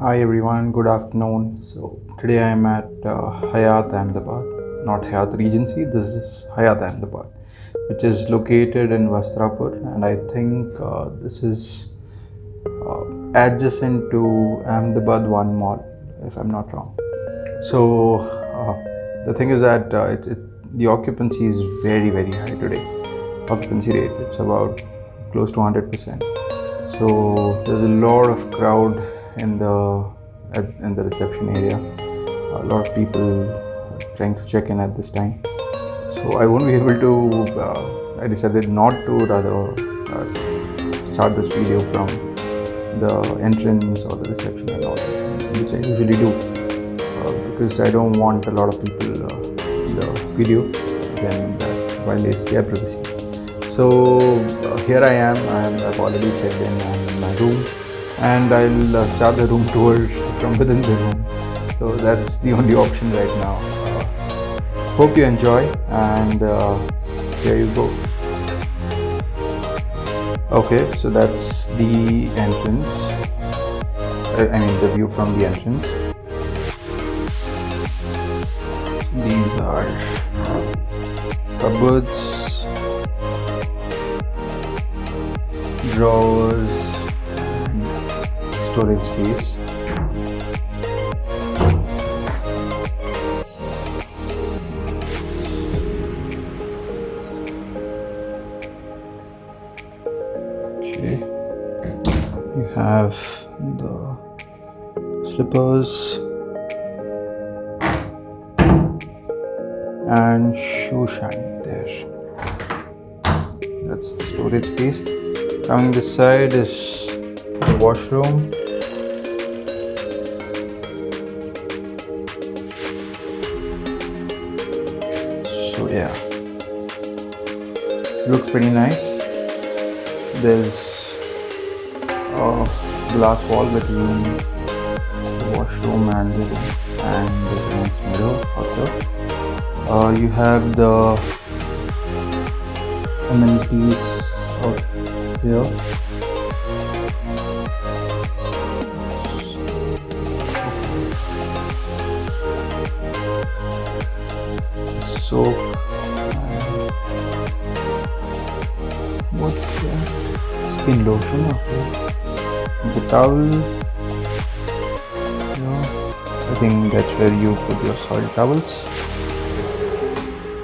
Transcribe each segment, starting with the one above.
Hi everyone, good afternoon. So today I am at Hyatt Ahmedabad, not Hyatt Regency. This is Hyatt Ahmedabad, which is located in Vastrapur, and I think this is adjacent to Ahmedabad One Mall, if I'm not wrong. So the thing is that the occupancy is very high today. Occupancy rate, it's about close to 100%. So there's a lot of crowd in the reception area. A lot of people trying to check in at this time. So I won't be able to. I decided not to rather start this video from the entrance or the reception and all, which I usually do, because I don't want a lot of people in the video then that violates their privacy. So here I am. I've already checked in. I'm in my room, and I'll start the room tour from within the room. So that's the only option right now. Hope you enjoy, and here you go. Okay, so that's the entrance. I mean the view from the entrance. These are cupboards, drawers, and storage space. Okay, you have the slippers and shoe shine there. That's the storage space. Coming this side is the washroom. So yeah, looks pretty nice. There's a glass wall between the washroom and the men's mirror also. You have the amenities out here. Soap and what's that? Skin lotion. Okay. The towel. I think that's where you put your soiled towels.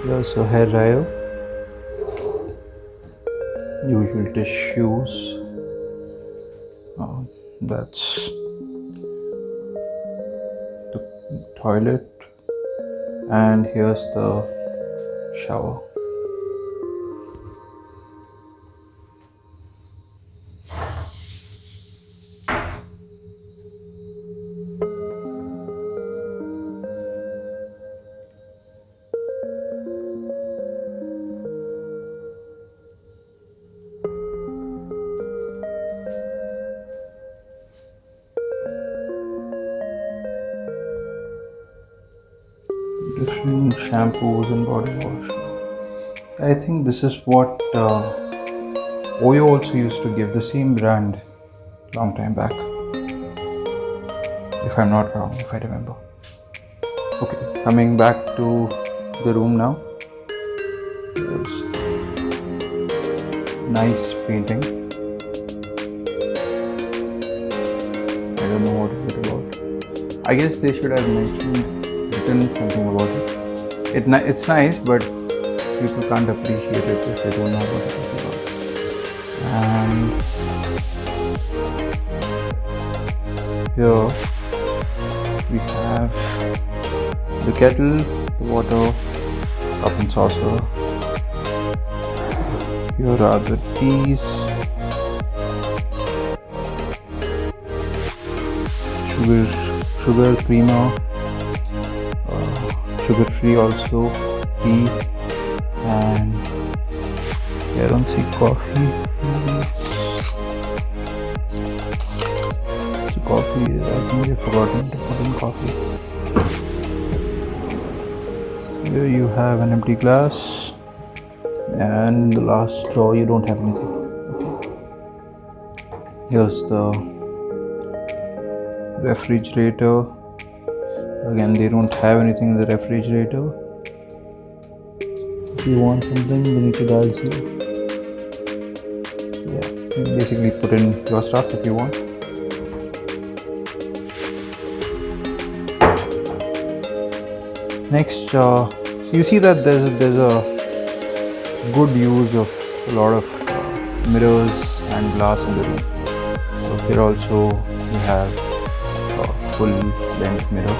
There's a hair dryer. Usual tissues. That's the toilet, and here's the shower. Different shampoos and body wash. I think this is what Oyo also used to give, the same brand, long time back. If I'm not wrong, if I remember. Okay, coming back to the room now. There's nice painting. I don't know what it is about. I guess they should have written something about it. It's nice, but people can't appreciate it if they don't know what it is about. And here we have the kettle, the water, cup and saucer. Here are the teas, sugar creamer, sugar free also, tea, and I don't see coffee. So coffee is, I think we've forgotten to put in coffee. Here you have an empty glass, and the last straw you don't have anything. Okay. Here's the refrigerator. Again, they don't have anything in the refrigerator. If you want something, you need to dial 0. Yeah, you basically put in your stuff if you want. Next, so you see that there's a good use of a lot of mirrors and glass in the room. So here also you have a full length mirror.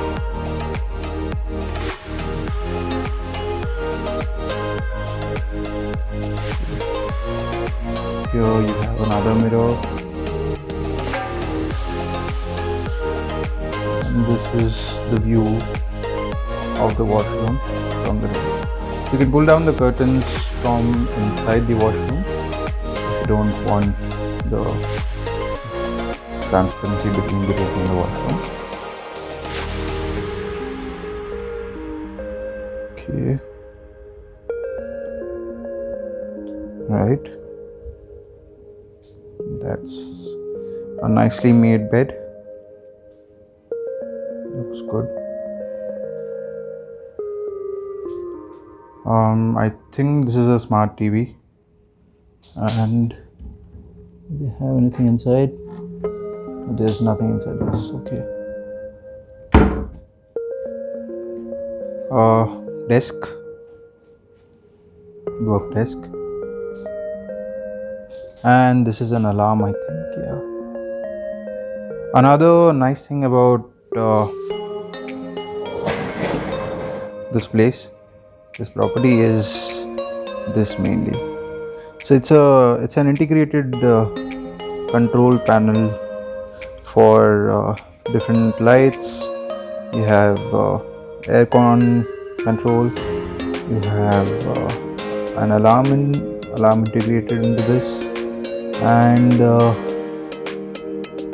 Here you have another mirror, and this is the view of the washroom from the room. You can pull down the curtains from inside the washroom if you don't want the transparency between the roof and the washroom. Okay. Right. That's a nicely made bed. Looks good. I think this is a smart TV. And do they have anything inside? There's nothing inside this. Okay. Desk. Work desk. And this is an alarm, I think. Yeah. Another nice thing about this place, this property, is this mainly. So it's an integrated control panel for different lights. You have aircon control. You have an alarm integrated into this, and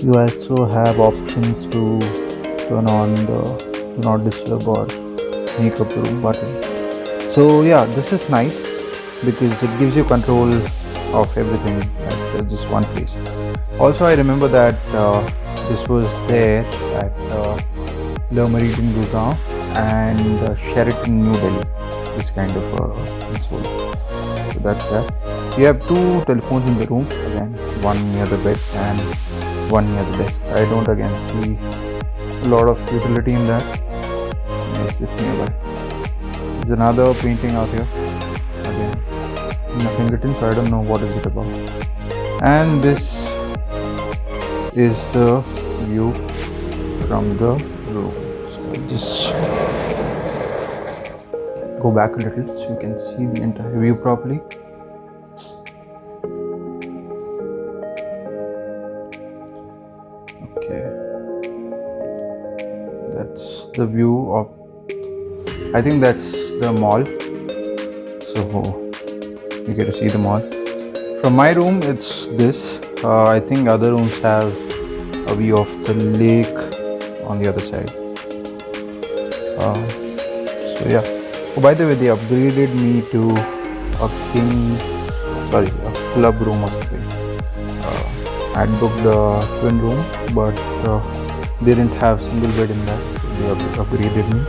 you also have options to turn on the do not disturb or make up the room button. So yeah, this is nice because it gives you control of everything at just one place. Also, I remember that this was there at Le Méridien Gurgaon and Sheraton New Delhi, this kind of console. So that's that. You have two telephones in the room, again, one near the bed and one near the desk. I don't again see a lot of utility in that. It's just nearby. There's another painting out here. Again, nothing written, so I don't know what is it about. And this is the view from the room. So I'll just go back a little so you can see the entire view properly. Okay, that's the view of, I think that's the mall. So you get to see the mall. From my room, it's this. I think other rooms have a view of the lake on the other side. So yeah. Oh, by the way, they upgraded me to a club room or something. I had booked the twin room, but they didn't have single bed in that, so they upgraded me.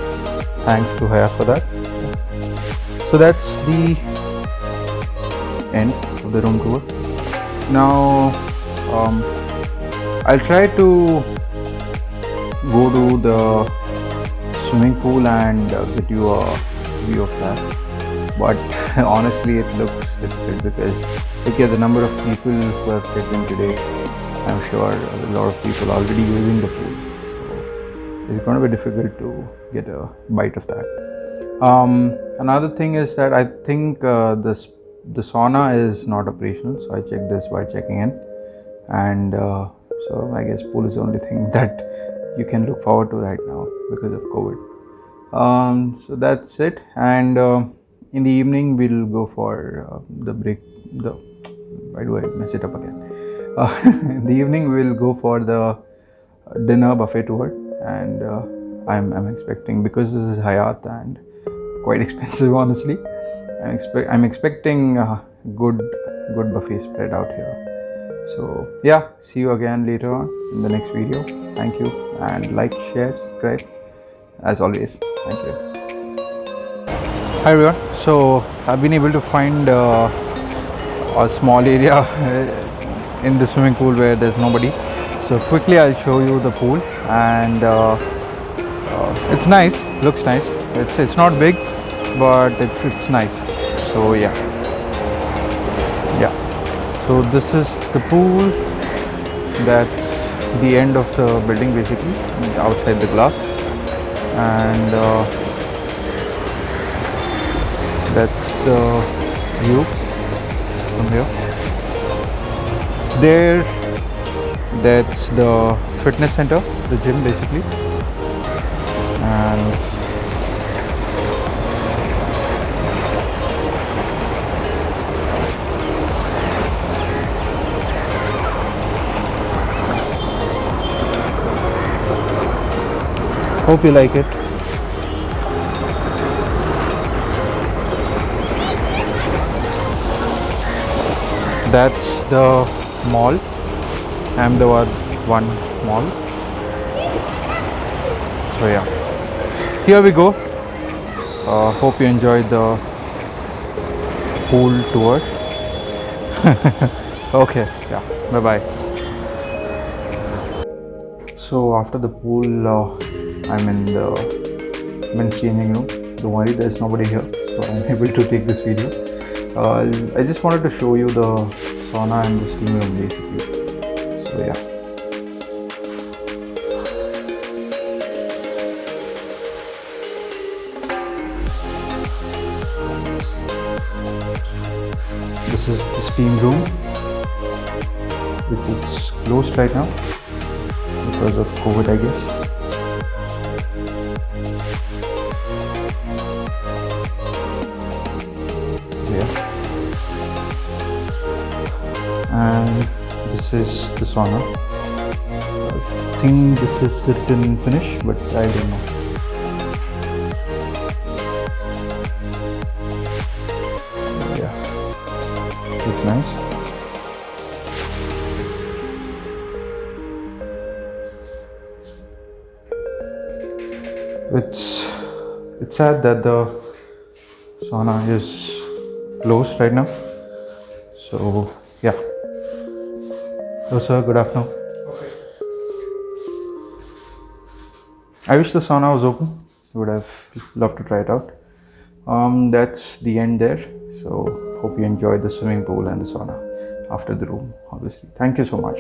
Thanks to Hyatt for that. So that's the end of the room tour. Now I'll try to go to the swimming pool and get you a view of that, but honestly it looks difficult because look at the number of people who have checked in today. I'm sure a lot of people are already using the pool, so it's going to be difficult to get a bite of that. Another thing is that I think the sauna is not operational, so I checked this while checking in, and so I guess pool is the only thing that you can look forward to right now because of COVID. So that's it, and in the evening we'll go for the break. Why do I mess it up again? In the evening we'll go for the dinner buffet tour, and I'm expecting, because this is Hyatt and quite expensive honestly, I'm expecting good buffet spread out here. So yeah, see you again later on in the next video. Thank you, and like, share, subscribe as always. Thank you. Hi everyone. So I've been able to find a small area in the swimming pool where there's nobody. So quickly I'll show you the pool, and it's nice. Looks nice. It's not big, but it's nice. So yeah. So this is the pool. That's the end of the building basically, outside the glass, and that's the view from here. There, that's the fitness center, the gym basically, and hope you like it. That's the mall, Ahmedabad 1 mall. So yeah, here we go. Hope you enjoyed the pool tour. Okay, yeah, bye bye. So after the pool, I'm in the men's changing room. Don't worry, there's nobody here, so I'm able to take this video. I just wanted to show you the sauna and the steam room basically. So yeah. This is the steam room, which is closed right now because of COVID, I guess. Yeah. And this is the sauna. I think this is written finish, but I don't know. Yeah, looks nice. It's sad that the sauna is closed right now. So yeah. Hello sir, good afternoon. Okay. I wish the sauna was open. Would have loved to try it out. That's the end there. So hope you enjoyed the swimming pool and the sauna after the room, obviously. Thank you so much.